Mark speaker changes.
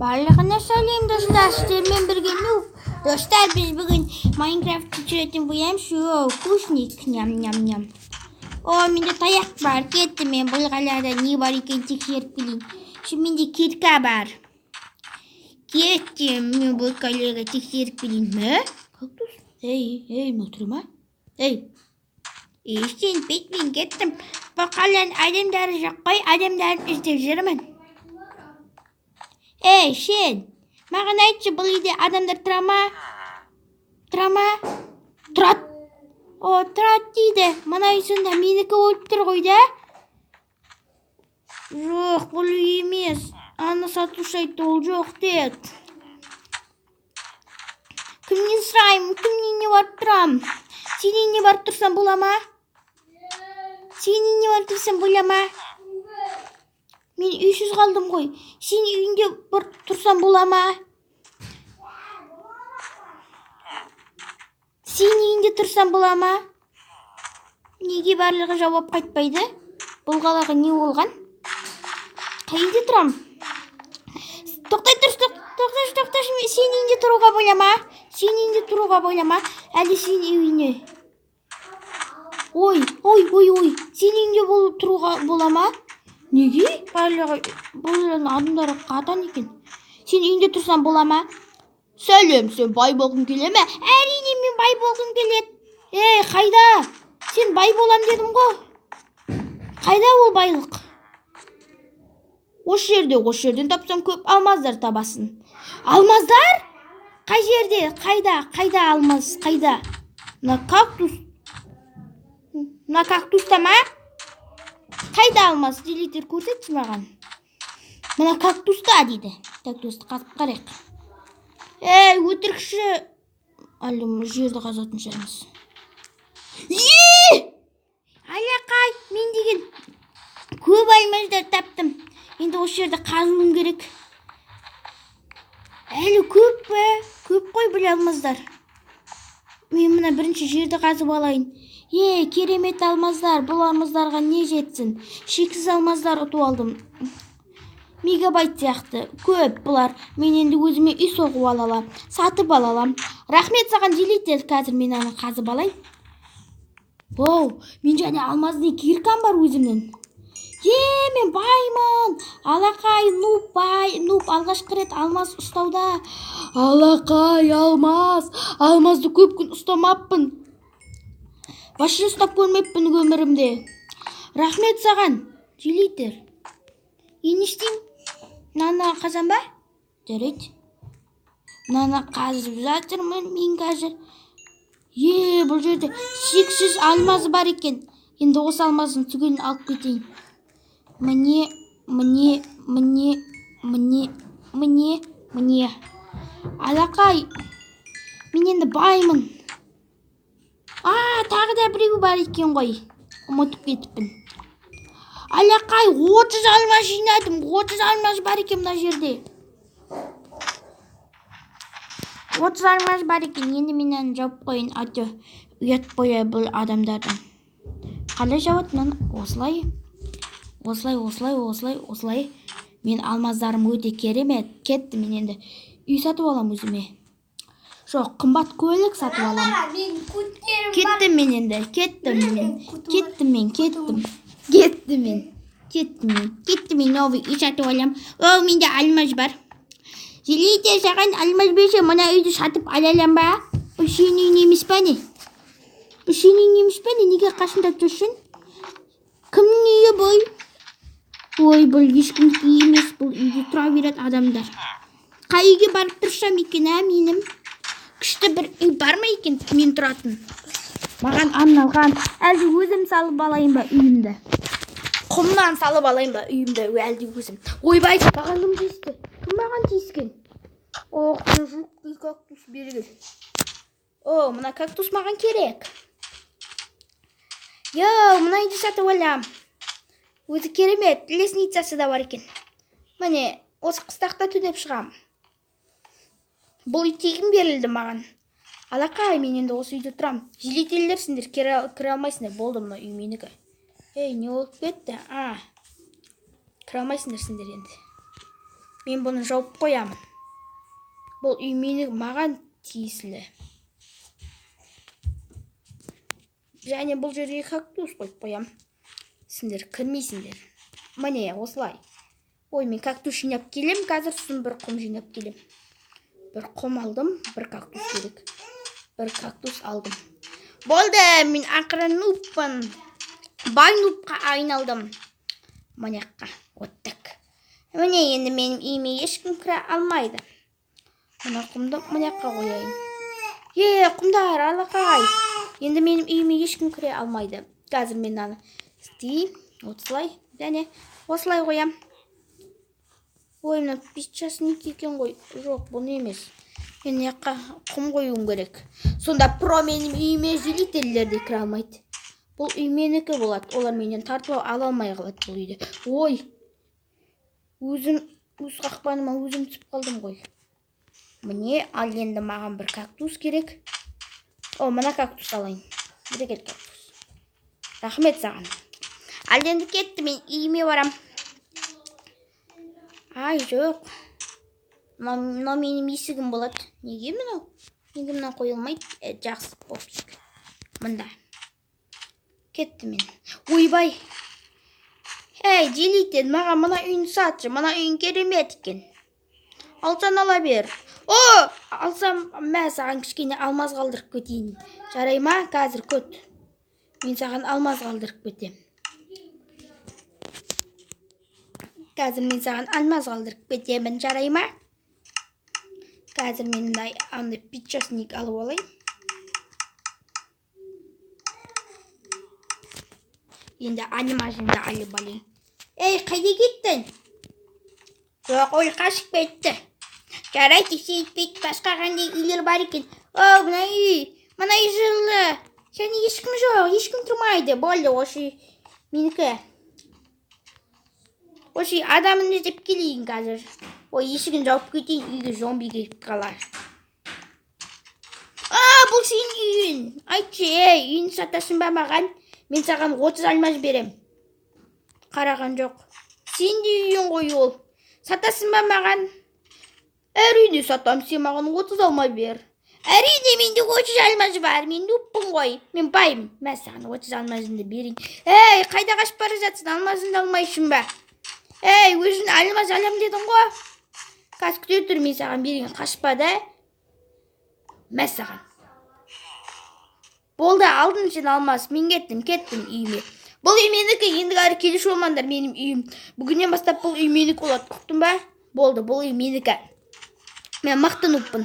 Speaker 1: Барлығына сәлем достар, сіздермен бірге достар, біз бүгін Майнкрафт түсіретін боламыз. Вкусник, ням-ням-ням. Менде таяқ бар, кетті мен бұл қалада не бар екен тексеріп келейін. Менде кирка бар. Кетті мен бұл қалаға тексеріп келейін. Кактус? Ей, мұлтыр ма? Сен бетмен кеттім. Бұл қаланың адамдары жоқ қой, адамдарын іздеп жүрмін. Сен, маған айтшы, бұл үйде адамдар тұра ма? Тұрады. Тұрады дейді. Мына үй сонда менікі болып тұр ғой да? Жоқ, бұл үй емес. Ана сатушы айтты, ол жоқ деді. Кімнен сұраймын, кімнен не барып тұрам? Сенен не барып тұрсам бола ма? Мен үйсіз қалдым ғой. Сен үйінде бір тұрсам бола ма? Неге барлығы жауап қайтпайды? Бұл қалаға не болған? Қайда тұрам? Тоқташы, сен үйінде тұруға бола ма? Әлі сен үйіне. Ой, сен үйінде тұруға бола ма? Неге? Барлығы бұл адамдары қатан екен. Сен үйінде тұрсам бола ма? Сәлем, сен бай болғың келе ме? Әрине мен бай болғым келеді. Қайда? Сен бай болам дедім ғой. Қайда ол байлық? Осы жерден тапсам көп алмаздар табасын. Алмаздар? Қай жерде? Қайда алмаз? Қайда? Мына кактуста ма? Қайда алмаз? Делитер көрсетші маған. Мына кактуста дейді. Кактусты қазып қарайық. Өтірікші. Әлім жерді қазатын шығармыз. Алақай, мен деген көп алмаздар таптым. Енді осы жерді қазуым керек. Әлі көп пе? Көп қой бұл алмаздар. Мен мына бірінші жерді қазып алайын. Керемет алмаздар, бұл алмаздарға не жетсін? Шексіз алмаздар ұтып алдым. Мегабайт сияқты көп бұлар. Мен енді өзіме үй соғып алалам, сатып алалам. Рахмет саған делитер, қазір мен аны қазып алайын. Мен және алмазды киркам бар өзімнің. Мен баймын. Алақай, нуб алғашқы рет алмаз ұстауда. Алақай, алмазды көп күн ұстамаппын. Башы ұстап көрмеппін өмірімде. Рахмет саған, делитер. Енештейін? Мынаны қазан ба? Жарайды. Мынаны қазып жатырмын мен қазір. Бұл жерде шексіз алмазы бар екен. Енді осы алмазын түгелін алып кетейін. Міне. Алақай, мен енді баймын. Тағы да біреу бар екен ғой. Ұмытып кетіппін. Алақай, 30 алмаз жинадым. 30 алмаз бар екен мына жерде. 30 алмаз бар екен. Енді менен жауып қойын. Ұят қоя бұл адамдардан. Қалай жауат мен? Осылай. Мен алмаздарым өте керемет. Кетті мен енді. Үй сатып алам өзіме. Жоқ, қымбат көлік сатып алам. Кеттім мен енді. Новый үй сатып алам. Менде алмаз бар. Делитер, саған алмаз берсе, мына үйді сатып алалам ба? Бұл сенің үйің емес па не? Неге қасында тұрсың? Кімнің үйі бұл? Бұл ешкімдікі емес. Бұл үйде тұра береді адамдар. Қай үйге барып тұрсам екен, менім? Күшті бір үй бар ма екен мен тұратын? Маған арналған. Әлде өзім салып алайын ба үйімді? Құмнан салып алайын ба үйімді? Әлде өзім? Ойбай, маған кім тиісті? Кім маған тиіскен? Кактус берген. Мына кактус маған керек. Мына үйді сатып алам. Өзі керемет, лесницасы да бар екен. Міне, осы қыстақта түнеп шығам. Бұл үй тегін берілді маған. Алақай, мен енді осы үйде тұрам. Жилетелерсіңдер, кіре алмайсыңдар. Болды мына үй менікі. Не болып кетті? Кіре алмайсыңдар сендер енді. Мен бұны жауып қоямын. Бұл үй маған тиесілі. Және бұл жерге кактус қойып қоям. Сендер кірмейсіңдер. Міне, осылай. Ой, мен кактус жинап келем, қазір сосын бір құм жинап келем. Бір құм алдым, бір кактус керек. Бір кактус алдым. Болды, мен ақыры нуппын. Бай нупқа айналдым. Манаққа оттық. Міне, енді менің үйіме ешкім кіре алмайды. Мына құмды манаққа қояйын. Құмдар, алақай. Енді менің үйіме ешкім кіре алмайды. Қазір мен аны істейм, осылай, және осылай қоям. Ой, мына пичасник екен ғой. Жоқ, бұны емес. Мен яққа құм қоюым керек. Сонда про менің үйіме желетелерді кіре алмайды. Бұл үй менікі болады. Олар менен тартып ала алмай қалады бұл үйде. Ой, өз қақпаныма өзім түсіп қалдым ғой. Міне, ал енді маған бір кактус керек. Мына кактус алайын. Бірекет кактус. Рахмет саған. Ал енді кетті, мен үйіме барам. Ай, жоқ. Мынау менің есігім болады. Неге мынау? Неге мынау қойылмайды? Жақсы попшық. Мында. Кетті мен. Ойбай. Желейтен, маған мына үйін сатшы. Мына үйін керемет екен. Алсаң ала бер. Алсам, мә саған кішкене алмаз қалдырып кетейін. Жарай ма? Қазір көт. Мен саған алмаз қалдырып кетем. Қазір мен саған алмаз қалдырып кетемін. Жарай ма? Қазір мен андай пичасник алып алайын. Енді анимажында алып алайын. Қайда кеттің? Жоқ, ол қашып кетті. Жарай, тексеріп басқа қандай үйлер бар екен. Мына үй жылы. Және ешкім жоқ, ешкім тұрмайды. Болды, осы менікі. Осы адамын іздеп келейін қазір. Есігін жауып кетейін, үйге зомби келіп қалар. Бұл сенің үйін. Айтшы, үйін сатасың ба маған? Мен саған 30 алмаз берем. Қараған жоқ. Сен де үйін ғой ол. Сатасың ба маған? Әрине сатам, сен маған 30 алма бер. Әрине менде 30 алмаз бар. Мен нуппын ғой. Мен байым. Мен саған 30 алмазымды берейін. Қайда қашып бара жатсың? Алмазыңды алмайсың ба? Өзің алмаз алам дедің ғой. Қазір күте тұр, мен саған берейін. Қашпады. Мен саған. Болды, алдың сен алмаз. Мен кеттім үйіме. Бұл үй менікі, енді әрі келіш олмандар менің үйім. Бүгіннен бастап бұл үй менікі болады. Құқтың ба? Болды, бұл үй менікі. Мен мықты нуппын.